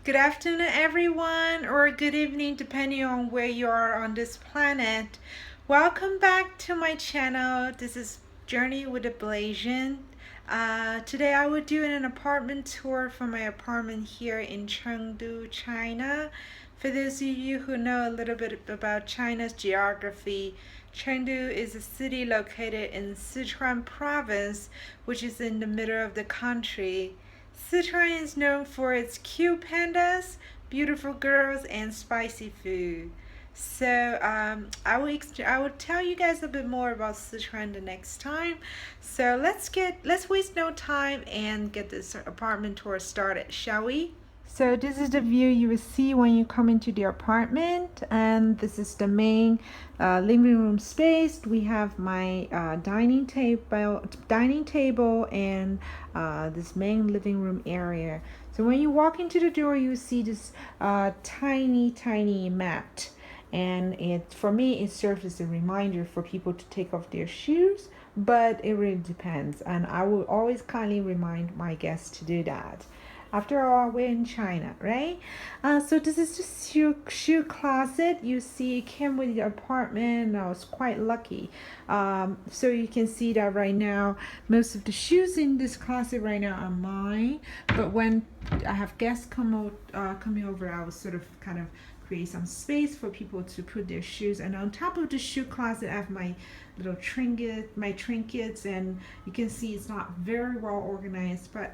Good afternoon, everyone, or good evening, depending on where you are on this planet. Welcome back to my channel. This is Journey with the Blasian. Today, I will do an apartment tour for my apartment here in Chengdu, China. For those of you who know a little bit about China's geography, Chengdu is a city located in Sichuan province, which is in the middle of the country. Sichuan is known for its cute pandas, beautiful girls, and spicy food. So I will tell you guys a bit more about Sichuan the next time. So let's waste no time and get this apartment tour started, shall we? So this is the view you will see when you come into the apartment, and this is the main living room space. We have my dining table, and this main living room area. So when you walk into the door, you see this tiny mat, and it for me it serves as a reminder for people to take off their shoes. But it really depends, and I will always kindly remind my guests to do that. After all, we're in China, right? So this is the shoe closet. You see, it came with the apartment. And I was quite lucky. So you can see that right now, most of the shoes in this closet right now are mine. But when I have guests coming over, I will sort of kind of create some space for people to put their shoes. And on top of the shoe closet, I have my little trinkets, and you can see it's not very well organized, but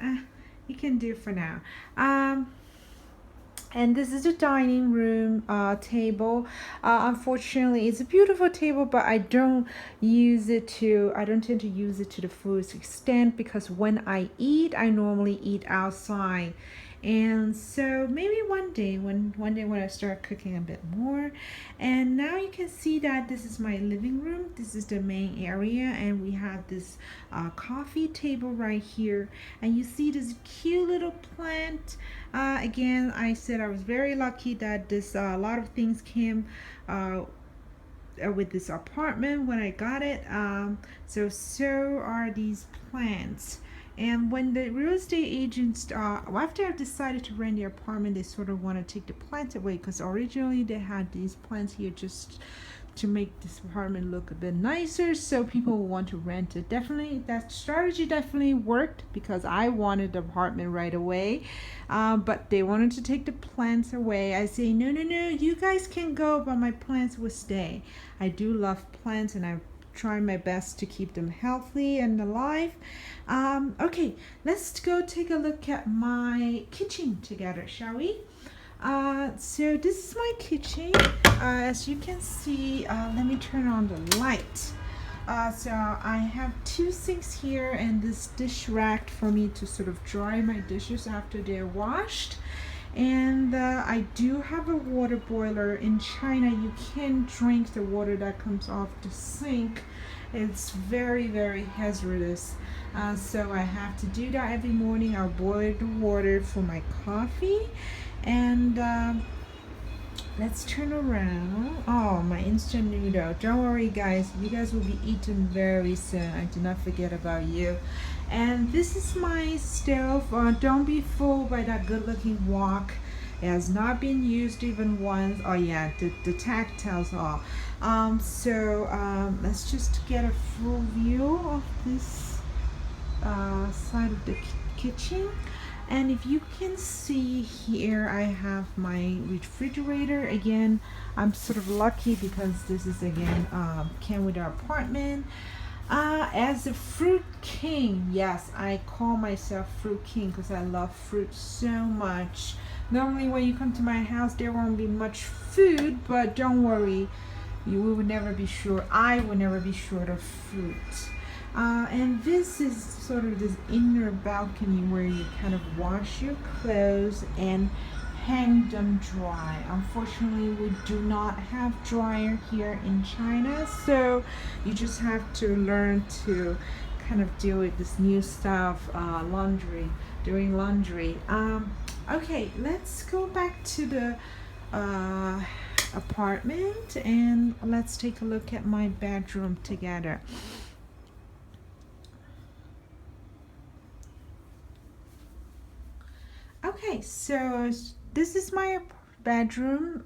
you can do for now. And this is the dining room table. Unfortunately, it's a beautiful table, but I don't tend to use it to the fullest extent, because when I eat, I normally eat outside. And so maybe one day when I start cooking a bit more. And now you can see that this is my living room. This is the main area, and we have this coffee table right here, and you see this cute little plant. Again, I said I was very lucky that this a lot of things came with this apartment when I got it. So are these plants. And when the real estate agents, after I decided to rent the apartment, they sort of want to take the plants away, because originally they had these plants here just to make this apartment look a bit nicer, so people will want to rent it. Definitely, that strategy definitely worked, because I wanted the apartment right away, but they wanted to take the plants away. I say, no, you guys can go, but my plants will stay. I do love plants, and I try my best to keep them healthy and alive. Okay, let's go take a look at my kitchen together, shall we? So this is my kitchen. As you can see, let me turn on the light. So I have two sinks here, and this dish rack for me to sort of dry my dishes after they're washed. And I do have a water boiler. In China, you can't drink the water that comes off the sink. It's very hazardous. So I have to do that every morning. I'll boil the water for my coffee. And let's turn around. Oh, my instant noodle. Don't worry, guys. You guys will be eaten very soon. I did not forget about you. And this is my stove. Don't be fooled by that good-looking wok. It has not been used even once. Oh yeah, the tag tells all. Let's just get a full view of this side of the kitchen. And if you can see here, I have my refrigerator. Again, I'm sort of lucky because this is again came with our apartment. As a fruit king, yes, I call myself fruit king because I love fruit so much. Normally when you come to my house, there won't be much food, but don't worry, you will never be short. I will never be short of fruit. And this is sort of this inner balcony where you kind of wash your clothes and hang them dry. Unfortunately, we do not have dryer here in China, so you just have to learn to kind of deal with this new style of doing laundry. Okay, let's go back to the apartment, and let's take a look at my bedroom together. Okay, so this is my bedroom.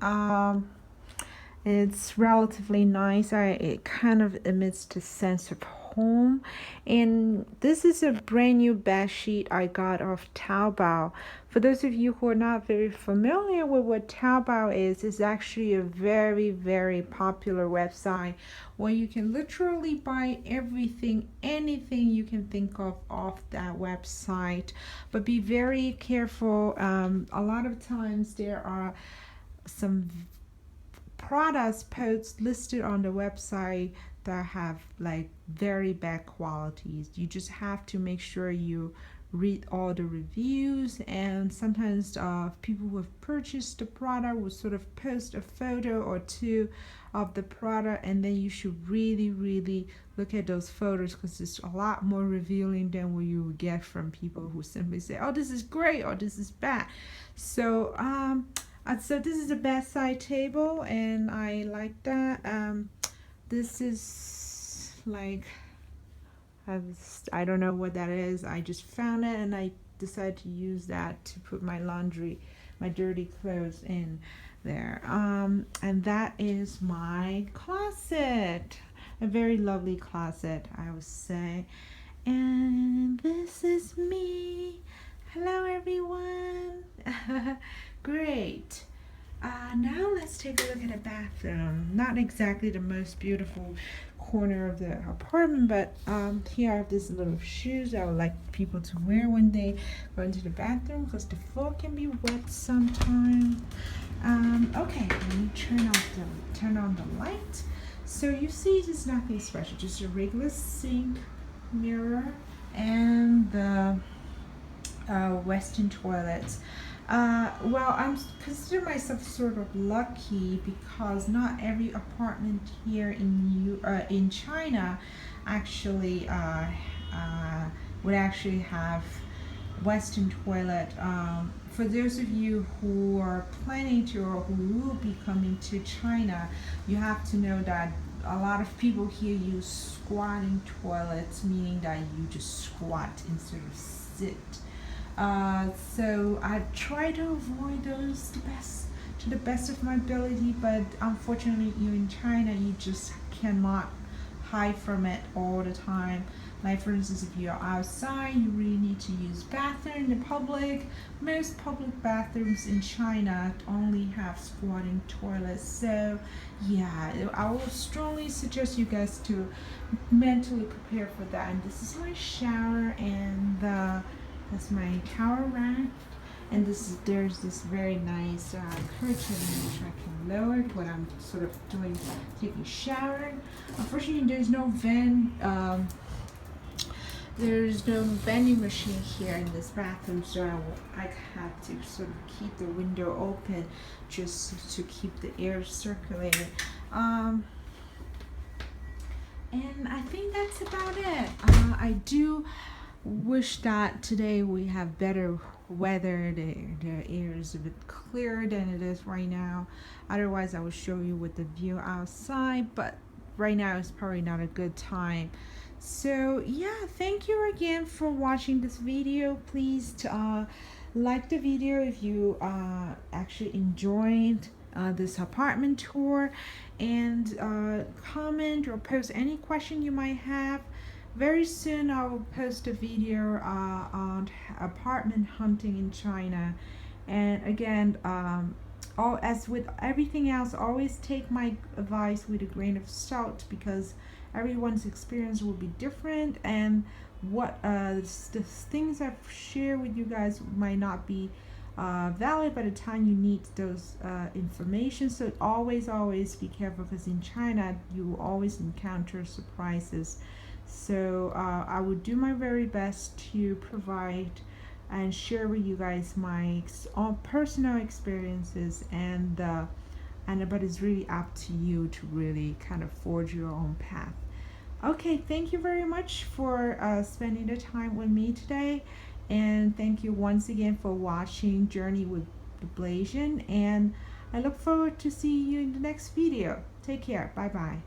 It's relatively nice. It kind of emits the sense of home. And this is a brand new bed sheet I got off Taobao. For those of you who are not very familiar with what Taobao is, it's actually a very, very popular website where you can literally buy everything, anything you can think of off that website. But be very careful. A lot of times there are some products posts listed on the website that have like very bad qualities. You just have to make sure you read all the reviews, and sometimes people who have purchased the product will sort of post a photo or two of the product, and then you should really look at those photos, because it's a lot more revealing than what you would get from people who simply say, oh, this is great or this is bad. So this is a bedside table, and I like that. This is like, I don't know what that is. I just found it and I decided to use that to put my laundry, my dirty clothes in there. And that is my closet. A very lovely closet, I would say. And this is me. Hello, everyone. Great. Now let's take a look at the bathroom. Not exactly the most beautiful corner of the apartment, but here I have these little shoes I would like people to wear when they go into the bathroom, because the floor can be wet sometimes. Okay, let me turn on the light. So you see, there's nothing special, just a regular sink, mirror, and the Western toilets. Well, I'm consider myself sort of lucky, because not every apartment here in China actually would actually have Western toilet. For those of you who are planning to or who will be coming to China, you have to know that a lot of people here use squatting toilets, meaning that you just squat instead of sit. So I try to avoid those to the best of my ability, but unfortunately, you in China, you just cannot hide from it all the time. Like, for instance, if you're outside, you really need to use bathroom in public. Most public bathrooms in China only have squatting toilets. So yeah, I will strongly suggest you guys to mentally prepare for that. And this is my shower, and that's my towel rack, and there's this very nice curtain which I can lower when I'm sort of taking a shower. Unfortunately, there's no vending machine here in this bathroom, so I have to sort of keep the window open just to keep the air circulating. And I think that's about it. I do wish that today we have better weather. The air is a bit clearer than it is right now. Otherwise, I will show you with the view outside, but right now is probably not a good time. So yeah, thank you again for watching this video. Please like the video if you actually enjoyed this apartment tour, and comment or post any question you might have. Very soon I will post a video on apartment hunting in China. And again, as with everything else, always take my advice with a grain of salt, because everyone's experience will be different, and what the things I've shared with you guys might not be valid by the time you need those information. So always be careful, because in China you will always encounter surprises. So I will do my very best to provide and share with you guys my own personal experiences, and but it's really up to you to really kind of forge your own path. Okay, thank you very much for spending the time with me today, and thank you once again for watching Journey with Blasian, and I look forward to seeing you in the next video. Take care. Bye bye.